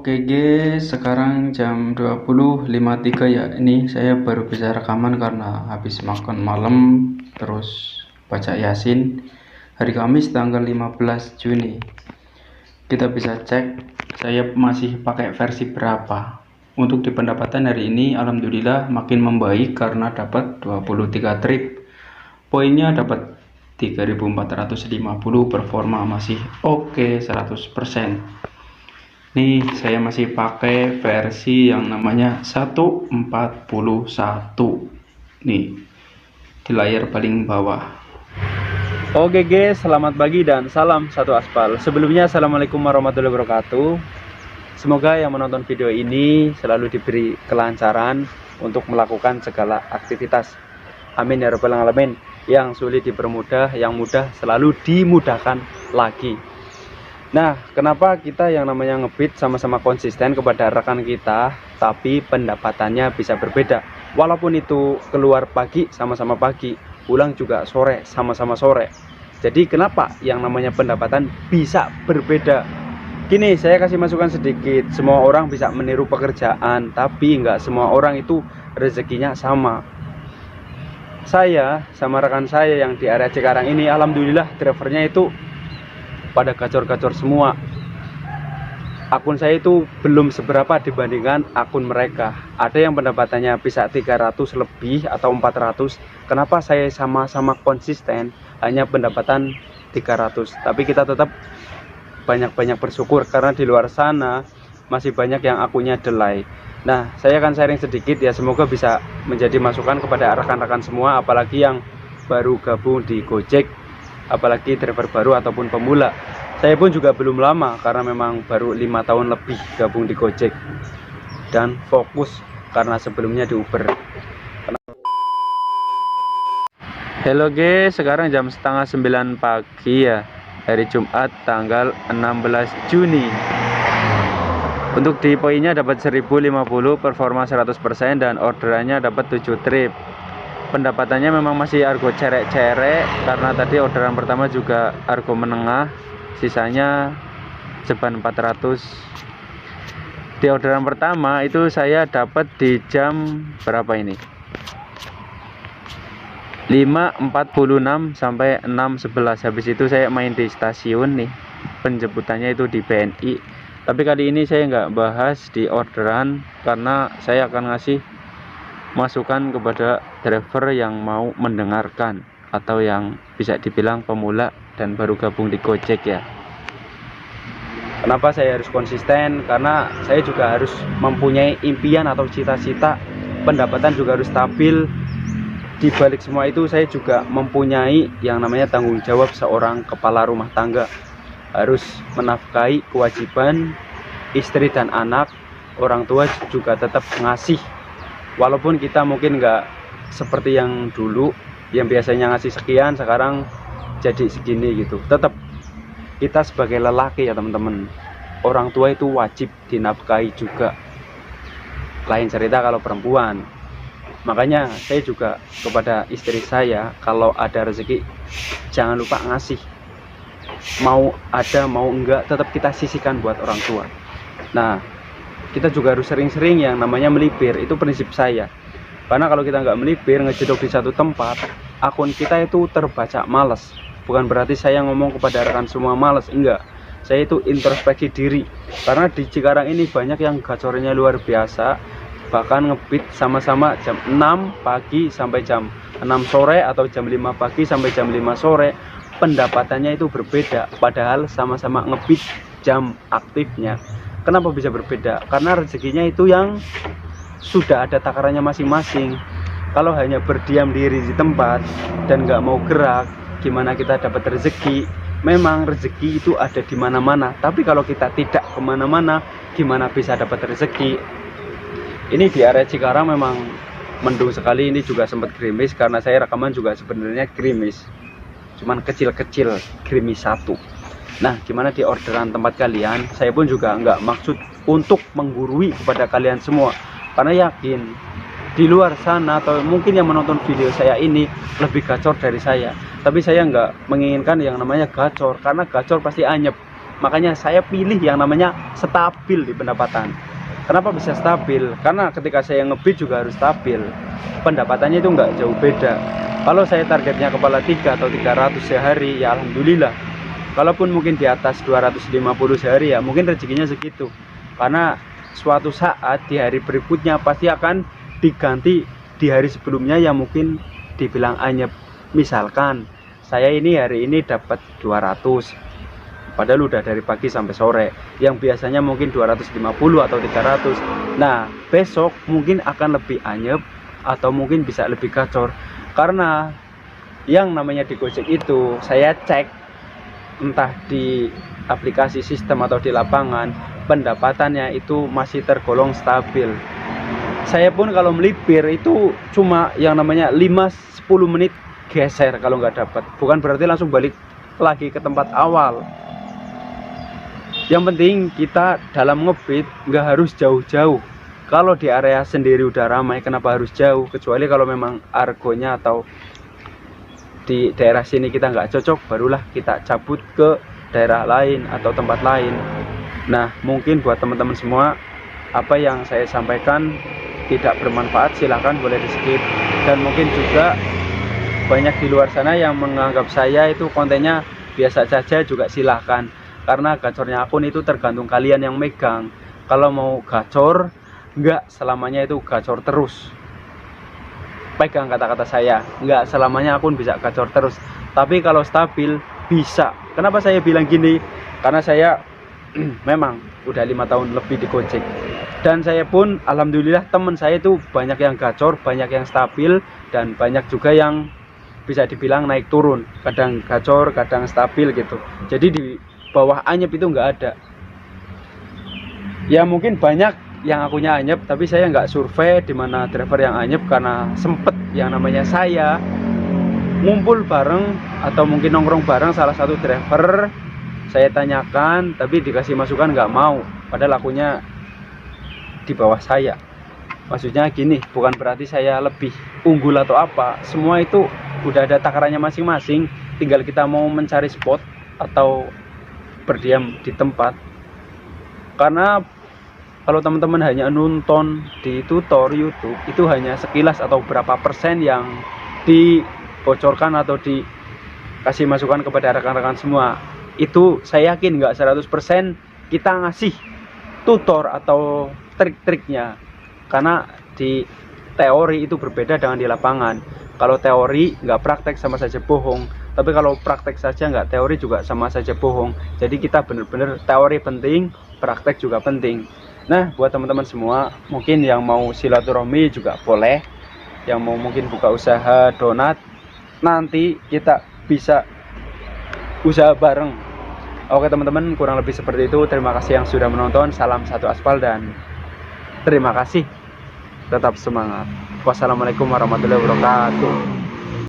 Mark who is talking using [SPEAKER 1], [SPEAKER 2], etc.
[SPEAKER 1] Oke guys, sekarang jam 20.53 ya. Ini saya baru bisa rekaman karena habis makan malam terus baca Yasin. Hari Kamis tanggal 15 Juni. Kita bisa cek saya masih pakai versi berapa. Untuk di pendapatan hari ini alhamdulillah makin membaik karena dapat 23 trip. Poinnya dapat 3450, performa masih oke 100%. Nih saya masih pakai versi yang namanya 141 nih di layar paling bawah. Oke guys, selamat pagi dan salam satu aspal. Sebelumnya assalamualaikum warahmatullahi wabarakatuh. Semoga yang menonton video ini selalu diberi kelancaran untuk melakukan segala aktivitas. Amin ya rabbal alamin. Yang sulit dipermudah, yang mudah selalu dimudahkan lagi. Nah, kenapa kita yang namanya ngebit sama-sama konsisten kepada rekan kita, tapi pendapatannya bisa berbeda. Walaupun itu keluar pagi, sama-sama pagi, pulang juga sore, sama-sama sore. Jadi kenapa yang namanya pendapatan bisa berbeda? Gini, saya kasih masukan sedikit. Semua orang bisa meniru pekerjaan, tapi nggak semua orang itu rezekinya sama. Saya sama rekan saya yang di area Cikarang ini, alhamdulillah drivernya itu pada gacor-gacor semua. Akun saya itu belum seberapa dibandingkan akun mereka. Ada yang pendapatannya bisa 300 lebih atau 400. Kenapa saya sama-sama konsisten hanya pendapatan 300? Tapi kita tetap banyak-banyak bersyukur karena di luar sana masih banyak yang akunnya delay. Nah, saya akan sharing sedikit ya, semoga bisa menjadi masukan kepada rekan-rekan semua, apalagi yang baru gabung di Gojek, apalagi driver baru ataupun pemula. Saya pun juga belum lama karena memang baru 5 tahun lebih gabung di Gojek dan fokus karena sebelumnya di Uber. Halo guys, sekarang jam setengah 9 pagi ya, hari Jumat tanggal 16 Juni. Untuk di poinnya dapat 1050, performa 100% dan orderannya dapat 7 trip. Pendapatannya memang masih argo cerek-cerek karena tadi orderan pertama juga argo menengah, sisanya ceban 400. Di orderan pertama itu saya dapat di jam berapa ini? 5.46 sampai 6.11. Habis itu saya main di stasiun nih. Penjemputannya itu di BNI. Tapi kali ini saya nggak bahas di orderan karena saya akan ngasih masukan kepada driver yang mau mendengarkan atau yang bisa dibilang pemula dan baru gabung di Gojek ya. Kenapa saya harus konsisten? Karena saya juga harus mempunyai impian atau cita-cita, pendapatan juga harus stabil. Di balik semua itu saya juga mempunyai yang namanya tanggung jawab seorang kepala rumah tangga. Harus menafkahi kewajiban istri dan anak. Orang tua juga tetap ngasih. Walaupun kita mungkin nggak seperti yang dulu, yang biasanya ngasih sekian, sekarang jadi segini gitu. Tetap kita sebagai lelaki ya teman-teman, orang tua itu wajib dinafkahi juga. Lain cerita kalau perempuan. Makanya saya juga kepada istri saya, kalau ada rezeki jangan lupa ngasih. Mau ada mau enggak tetap kita sisihkan buat orang tua. Nah, kita juga harus sering-sering yang namanya melipir, itu prinsip saya. Karena kalau kita nggak melipir, ngejedok di satu tempat, akun kita itu terbaca males. Bukan berarti saya ngomong kepada rekan semua males, enggak. Saya itu introspeksi diri. Karena di Cikarang ini banyak yang gacornya luar biasa, bahkan ngebit sama-sama jam 6 pagi sampai jam 6 sore atau jam 5 pagi sampai jam 5 sore. Pendapatannya itu berbeda, padahal sama-sama ngebit jam aktifnya. Kenapa bisa berbeda? Karena rezekinya itu yang sudah ada takarannya masing-masing. Kalau hanya berdiam diri di tempat dan nggak mau gerak, gimana kita dapat rezeki? Memang rezeki itu ada di mana-mana, tapi kalau kita tidak kemana-mana, gimana bisa dapat rezeki? Ini di area Cikarang memang mendung sekali. Ini juga sempat gerimis karena saya rekaman juga sebenarnya gerimis, cuman kecil-kecil, gerimis satu. Nah, gimana di orderan tempat kalian? Saya pun juga nggak maksud untuk menggurui kepada kalian semua, karena yakin di luar sana atau mungkin yang menonton video saya ini lebih gacor dari saya. Tapi saya nggak menginginkan yang namanya gacor, karena gacor pasti anyep. Makanya saya pilih yang namanya stabil di pendapatan. Kenapa bisa stabil? Karena ketika saya ngebit juga harus stabil. Pendapatannya itu nggak jauh beda. Kalau saya targetnya kepala 3 atau 300 sehari, ya alhamdulillah. Kalaupun mungkin di atas 250 sehari, ya mungkin rezekinya segitu. Karena suatu saat di hari berikutnya pasti akan diganti di hari sebelumnya yang mungkin dibilang anyep. Misalkan saya ini hari ini dapat 200, padahal udah dari pagi sampai sore, yang biasanya mungkin 250 atau 300. Nah besok mungkin akan lebih anyep atau mungkin bisa lebih gacor, karena yang namanya di Gojek itu saya cek entah di aplikasi sistem atau di lapangan, pendapatannya itu masih tergolong stabil. Saya pun kalau melipir itu cuma yang namanya 5-10 menit geser kalau nggak dapat, bukan berarti langsung balik lagi ke tempat awal. Yang penting kita dalam ngebit nggak harus jauh-jauh. Kalau di area sendiri udah ramai, kenapa harus jauh? Kecuali kalau memang argonya atau di daerah sini kita nggak cocok, barulah kita cabut ke daerah lain atau tempat lain. Nah mungkin buat teman-teman semua, apa yang saya sampaikan tidak bermanfaat, silahkan boleh di skip. Dan mungkin juga banyak di luar sana yang menganggap saya itu kontennya biasa saja, juga silahkan. Karena gacornya akun itu tergantung kalian yang megang. Kalau mau gacor, nggak selamanya itu gacor terus. Pegang kata-kata saya, nggak selamanya akun bisa gacor terus. Tapi kalau stabil, bisa. Kenapa saya bilang gini? Karena saya memang udah 5 tahun lebih di Gojek. Dan saya pun alhamdulillah teman saya itu banyak yang gacor, banyak yang stabil, dan banyak juga yang bisa dibilang naik turun. Kadang gacor, kadang stabil gitu. Jadi di bawah anyep itu nggak ada. Ya mungkin banyak yang akunya anyep, tapi saya nggak survei di mana driver yang anyep, karena sempet yang namanya saya ngumpul bareng atau mungkin nongkrong bareng salah satu driver. Saya tanyakan, tapi dikasih masukan nggak mau, padahal akunya di bawah saya. Maksudnya gini, bukan berarti saya lebih unggul atau apa. Semua itu udah ada takarannya masing-masing, tinggal kita mau mencari spot atau berdiam di tempat. Karena kalau teman-teman hanya nonton di tutor YouTube, itu hanya sekilas atau berapa persen yang dibocorkan atau dikasih masukan kepada rekan-rekan semua. Itu saya yakin nggak 100% kita ngasih tutor atau trik-triknya. Karena di teori itu berbeda dengan di lapangan. Kalau teori nggak praktek sama saja bohong, tapi kalau praktek saja nggak teori juga sama saja bohong. Jadi kita benar-benar teori penting, praktek juga penting. Nah buat teman-teman semua, mungkin yang mau silaturahmi juga boleh, yang mau mungkin buka usaha donat, nanti kita bisa usaha bareng. Oke teman-teman, kurang lebih seperti itu. Terima kasih yang sudah menonton. Salam satu aspal dan terima kasih. Tetap semangat. Wassalamualaikum warahmatullahi wabarakatuh.